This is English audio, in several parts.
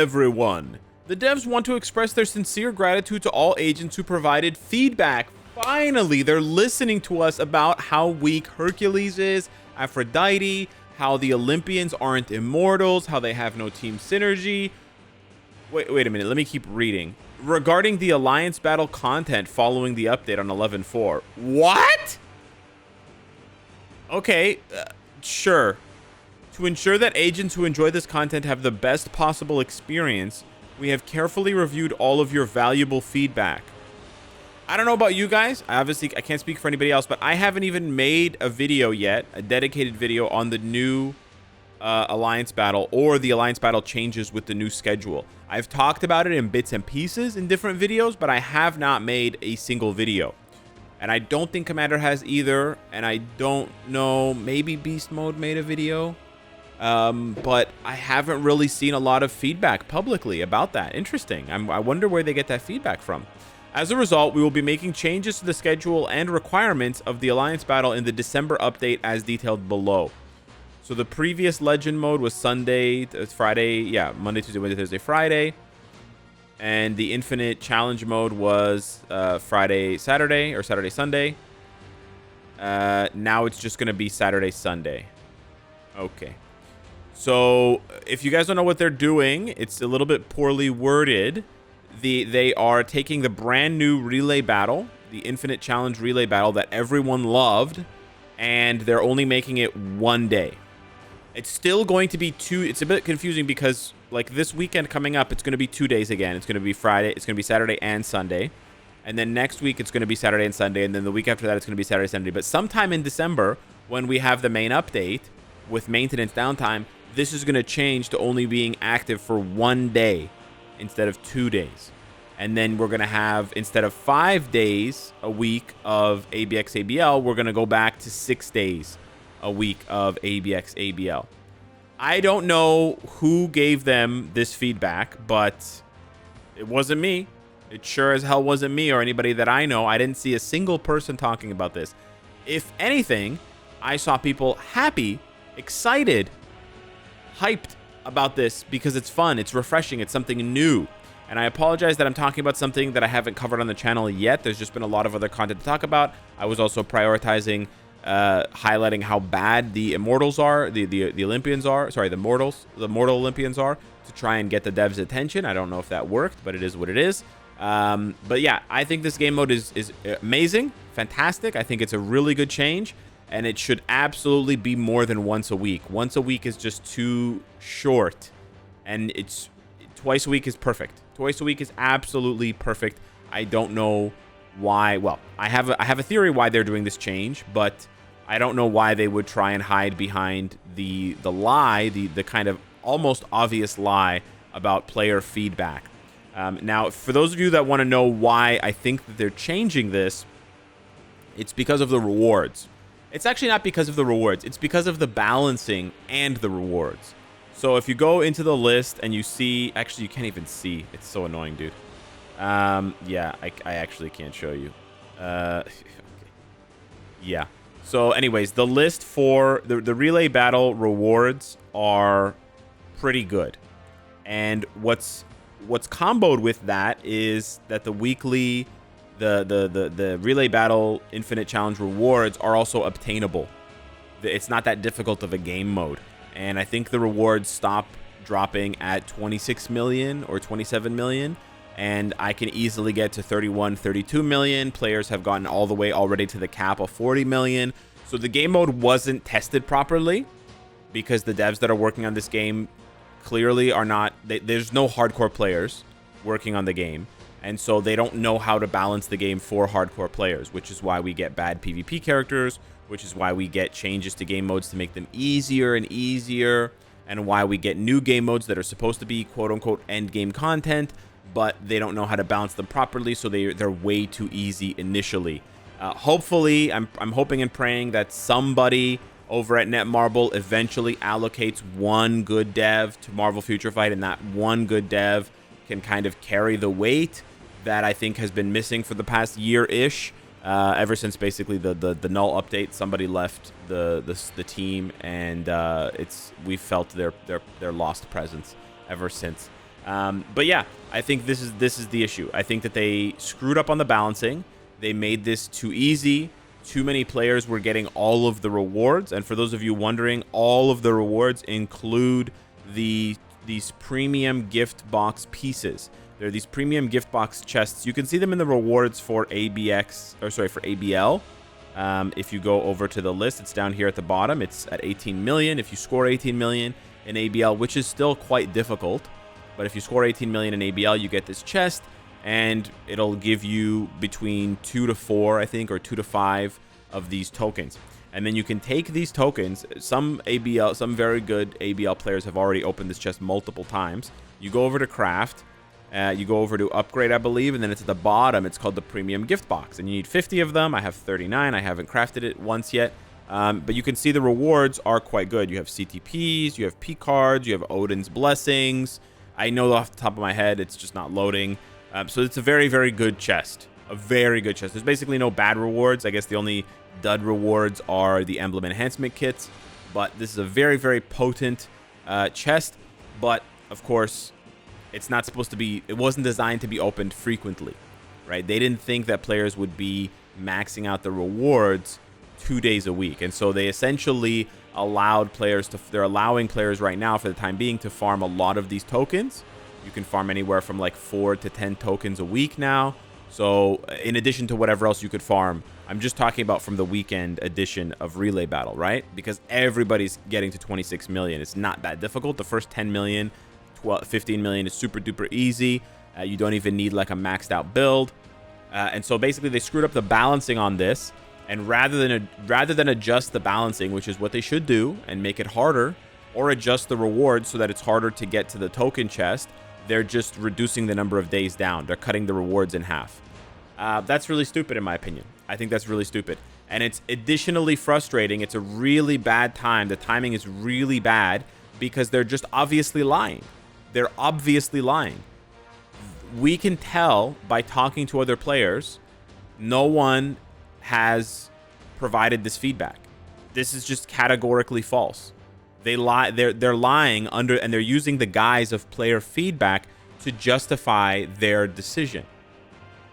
everyone. The devs want to express their sincere gratitude to all agents who provided feedback. Finally, they're listening to us about how weak Hercules is, Aphrodite, how the Olympians aren't immortals, how they have no team synergy. Wait a minute, let me keep reading. Regarding the Alliance Battle content following the update on 11.4. What? Okay, sure. To ensure that agents who enjoy this content have the best possible experience, we have carefully reviewed all of your valuable feedback. I don't know about you guys. I can't speak for anybody else, but I haven't even made a video yet, a dedicated video on the new Alliance Battle or the Alliance Battle changes with the new schedule. I've talked about it in bits and pieces in different videos, but I have not made a single video. And I don't think Commander has either, and I don't know, maybe Beast Mode made a video. But I haven't really seen a lot of feedback publicly about that. Interesting. I wonder where they get that feedback from. As a result, we will be making changes to the schedule and requirements of the Alliance Battle in the December update as detailed below. So the previous Legend mode was Sunday, Friday, yeah, Monday, Tuesday, Wednesday, Thursday, Friday. And the Infinite Challenge mode was Friday, Saturday, or Saturday, Sunday. Now it's just going to be Saturday, Sunday. Okay. So if you guys don't know what they're doing, it's a little bit poorly worded. They are taking the brand new relay battle, the Infinite Challenge relay battle that everyone loved, and they're only making it one day. It's still going to be two. It's a bit confusing because like this weekend coming up, it's going to be 2 days again. It's going to be Friday. It's going to be Saturday and Sunday. And then next week, it's going to be Saturday and Sunday. And then the week after that, it's going to be Saturday, Sunday. But sometime in December, when we have the main update with maintenance downtime, this is going to change to only being active for 1 day instead of 2 days. And then we're going to have, instead of 5 days a week of ABX ABL, we're going to go back to 6 days a week of ABX ABL. I don't know who gave them this feedback, but it wasn't me. It sure as hell wasn't me or anybody that I know. I didn't see a single person talking about this. If anything, I saw people happy, excited, hyped about this because it's fun, it's refreshing, it's something new. And I apologize that I'm talking about something that I haven't covered on the channel yet. There's just been a lot of other content to talk about. I was also prioritizing highlighting how bad the Immortals are, the Olympians are, sorry, the mortal Olympians are, to try and get the devs' attention. I don't know if that worked, but it is what it is. But yeah, I think this game mode is amazing, fantastic. I think it's a really good change, and it should absolutely be more than once a week. Once a week is just too short, and it's twice a week is perfect. Twice a week is absolutely perfect. I don't know why. Well, I have a theory why they're doing this change, but I don't know why they would try and hide behind the lie, the kind of almost obvious lie about player feedback. Now, for those of you that want to know why I think that they're changing this, it's because of the rewards. It's actually not because of the rewards. It's because of the balancing and the rewards. So if you go into the list and you see, actually you can't even see. It's so annoying, dude. Yeah, I actually can't show you. Okay. Yeah. So anyways, the list for the relay battle rewards are pretty good. And what's comboed with that is that the weekly, the relay battle infinite challenge rewards are also obtainable. It's not that difficult of a game mode. And I think the rewards stop dropping at 26 million or 27 million. And I can easily get to 31, 32 million. Players have gotten all the way already to the cap of 40 million. So the game mode wasn't tested properly because the devs that are working on this game clearly are not, there's no hardcore players working on the game. And so they don't know how to balance the game for hardcore players, which is why we get bad PvP characters, which is why we get changes to game modes to make them easier and easier, and why we get new game modes that are supposed to be quote-unquote end game content, but they don't know how to balance them properly, so they're way too easy initially. Hopefully, I'm hoping and praying that somebody over at Netmarble eventually allocates one good dev to Marvel Future Fight, and that one good dev can kind of carry the weight that I think has been missing for the past year-ish. Ever since basically the null update, somebody left the team, and we've felt their lost presence ever since. But yeah, I think this is the issue. I think that they screwed up on the balancing. They made this too easy. Too many players were getting all of the rewards. And for those of you wondering, all of the rewards include these premium gift box pieces. They're these premium gift box chests. You can see them in the rewards for for ABL. If you go over to the list, it's down here at the bottom. It's at 18 million. If you score 18 million in ABL, which is still quite difficult, but if you score 18 million in ABL, you get this chest, and it'll give you between 2 to 4, I think, or 2 to 5 of these tokens. And then you can take these tokens. Some very good ABL players have already opened this chest multiple times. You go over to craft, you go over to upgrade, I believe, and then it's at the bottom. It's called the premium gift box, and you need 50 of them. I have 39. I haven't crafted it once yet. But you can see the rewards are quite good. You have CTPs, you have P cards, you have Odin's blessings. I know off the top of my head, it's just not loading. So it's a very, very good chest. A very good chest. There's basically no bad rewards. I guess the only dud rewards are the emblem enhancement kits. But this is a very, very potent chest. But, of course, it's not supposed to be... It wasn't designed to be opened frequently, right? They didn't think that players would be maxing out the rewards 2 days a week. And so they essentially allowed players to... They're allowing players right now, for the time being, to farm a lot of these tokens. You can farm anywhere from like 4 to 10 tokens a week now. So in addition to whatever else you could farm, I'm just talking about from the weekend edition of Relay Battle, right? Because everybody's getting to 26 million. It's not that difficult. The first 10 million, 15 million is super duper easy. You don't even need like a maxed out build. And so basically they screwed up the balancing on this. And rather than adjust the balancing, which is what they should do, and make it harder, or adjust the rewards so that it's harder to get to the token chest, they're just reducing the number of days down. They're cutting the rewards in half. That's really stupid, in my opinion. I think that's really stupid. And it's additionally frustrating. It's a really bad time. The timing is really bad because they're just obviously lying. They're obviously lying. We can tell by talking to other players, no one has provided this feedback. This is just categorically false. They lie. They're lying under, and they're using the guise of player feedback to justify their decision.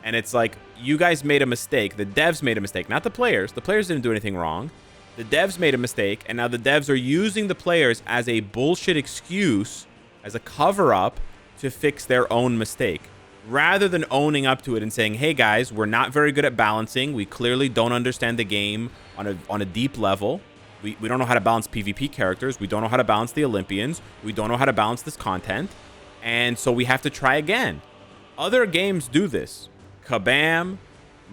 And it's like, you guys made a mistake. The devs made a mistake, not the players. The players didn't do anything wrong. The devs made a mistake, and now the devs are using the players as a bullshit excuse, as a cover-up to fix their own mistake, rather than owning up to it and saying, hey guys, we're not very good at balancing. We clearly don't understand the game on a deep level. We don't know how to balance PvP characters. We don't know how to balance the Olympians. We don't know how to balance this content. And so we have to try again. Other games do this. Kabam,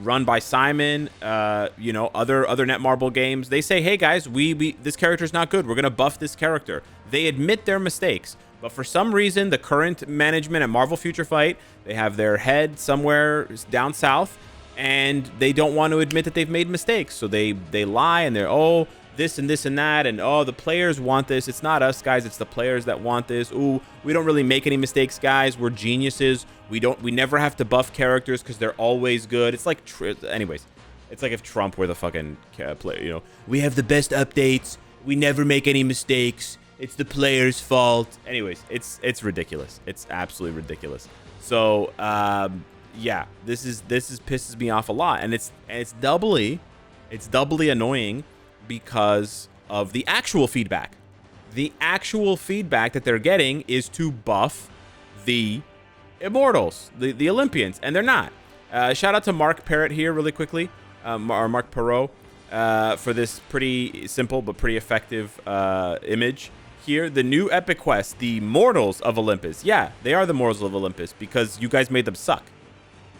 run by Simon, other Netmarble games. They say, hey guys, this character's not good. We're going to buff this character. They admit their mistakes. But for some reason, the current management at Marvel Future Fight, they have their head somewhere down south, and they don't want to admit that they've made mistakes. So they lie, and they're, oh, this and this and that, and oh, the players want this. It's not us, guys. It's the players that want this. Ooh, we don't really make any mistakes, guys. We're geniuses. We never have to buff characters because they're always good. It's like, anyways, it's like if Trump were the fucking player, we have the best updates. We never make any mistakes. It's the players' fault. Anyways, it's ridiculous. It's absolutely ridiculous. So, yeah, this pisses me off a lot, and it's doubly annoying because of the actual feedback. The actual feedback that they're getting is to buff the Immortals, the Olympians, and they're not. Shout out to Mark Parrott here really quickly, or Mark Perot, for this pretty simple but pretty effective image here. The new epic quest, the Mortals of Olympus. Yeah, they are the Mortals of Olympus because you guys made them suck.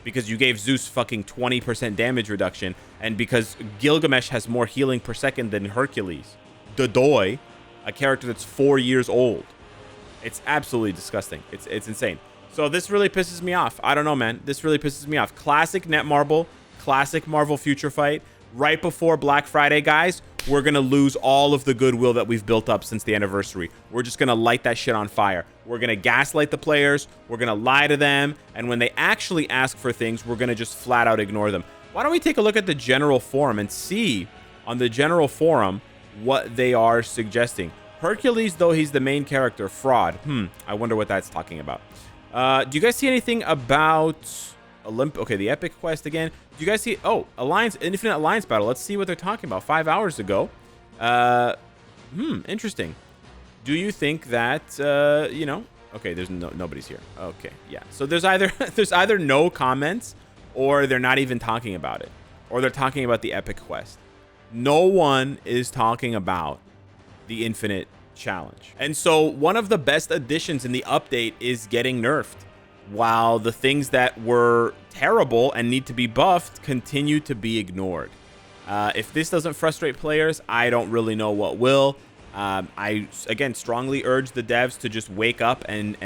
Because you gave Zeus fucking 20% damage reduction, and because Gilgamesh has more healing per second than Hercules. Dodoy, a character that's 4 years old. It's absolutely disgusting. It's insane. So this really pisses me off. I don't know, man. This really pisses me off. Classic Netmarble, classic Marvel Future Fight. Right before Black Friday, guys, we're going to lose all of the goodwill that we've built up since the anniversary. We're just going to light that shit on fire. We're going to gaslight the players. We're going to lie to them. And when they actually ask for things, we're going to just flat out ignore them. Why don't we take a look at the general forum and see on the general forum what they are suggesting. Hercules, though he's the main character, fraud. I wonder what that's talking about. Do you guys see anything about Okay, the Epic Quest again. Do you guys see... Oh, Infinite Alliance Battle. Let's see what they're talking about. 5 hours ago. Interesting. Do you think that, you know... Okay, there's nobody's here. Okay, yeah. So there's either no comments, or they're not even talking about it. Or they're talking about the Epic Quest. No one is talking about the Infinite Challenge. And so one of the best additions in the update is getting nerfed, while the things that were terrible and need to be buffed continue to be ignored. If this doesn't frustrate players, I don't really know what will. I, again, strongly urge the devs to just wake up and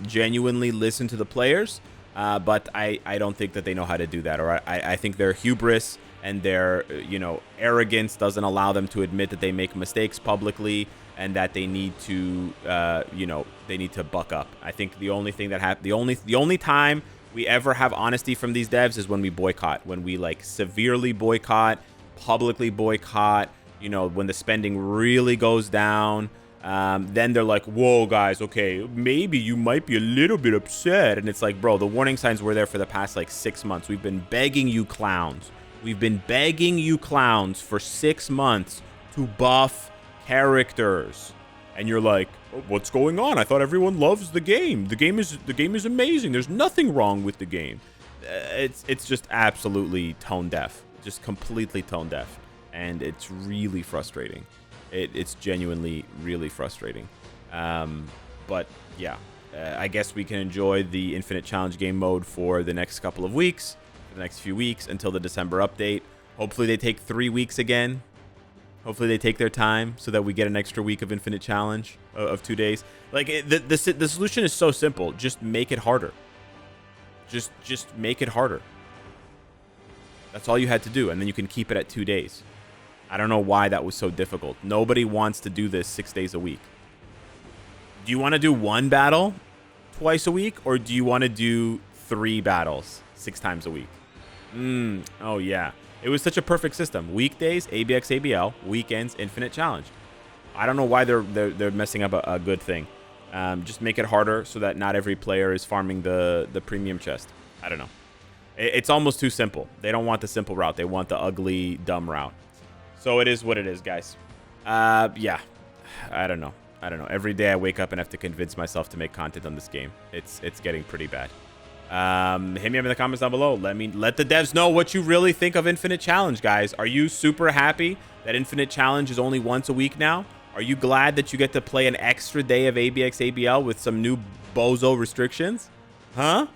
genuinely listen to the players. But I don't think that they know how to do that. Or I think their hubris and their, arrogance doesn't allow them to admit that they make mistakes publicly, and that they need to, they need to buck up. I think the only thing that the only time we ever have honesty from these devs is when we boycott, when we like severely boycott, publicly boycott, when the spending really goes down. Then they're like, whoa, guys, okay, maybe you might be a little bit upset. And it's like, bro, the warning signs were there for the past like 6 months. We've been begging you clowns. We've been begging you clowns for 6 months to buff characters. And you're like, what's going on? I thought everyone loves the game. The game is amazing. There's nothing wrong with the game. It's just absolutely tone deaf, just completely tone deaf. And it's really frustrating. It's genuinely really frustrating. But yeah, I guess we can enjoy the Infinite Challenge game mode for the next couple of weeks, for the next few weeks until the December update. Hopefully they take 3 weeks again. Hopefully they take their time so that we get an extra week of Infinite Challenge of 2 days. Like the solution is so simple. Just make it harder. Just make it harder. That's all you had to do, and then you can keep it at 2 days. I don't know why that was so difficult. Nobody wants to do this 6 days a week. Do you want to do 1 battle twice a week, or do you want to do 3 battles 6 times a week? Oh yeah. It was such a perfect system. Weekdays, ABX, ABL. Weekends, Infinite Challenge. I don't know why they're messing up a good thing. Just make it harder so that not every player is farming the premium chest. I don't know. It's almost too simple. They don't want the simple route. They want the ugly, dumb route. So it is what it is, guys. Yeah. I don't know. Every day I wake up and have to convince myself to make content on this game. It's getting pretty bad. Hit me up in the comments down below. Let the devs know what you really think of Infinite Challenge, guys. Are you super happy that Infinite Challenge is only once a week now? Are you glad that you get to play an extra day of ABX ABL with some new bozo restrictions? Huh?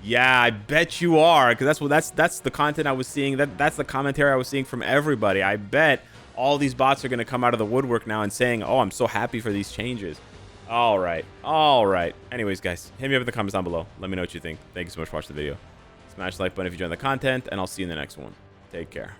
Yeah, I bet you are, because that's the content I was seeing. That's the commentary I was seeing from everybody. I bet all these bots are going to come out of the woodwork now and saying, oh, I'm so happy for these changes. All right. Anyways, guys, hit me up in the comments down below. Let me know what you think. Thank you so much for watching the video. Smash the like button if you enjoyed the content, and I'll see you in the next one. Take care.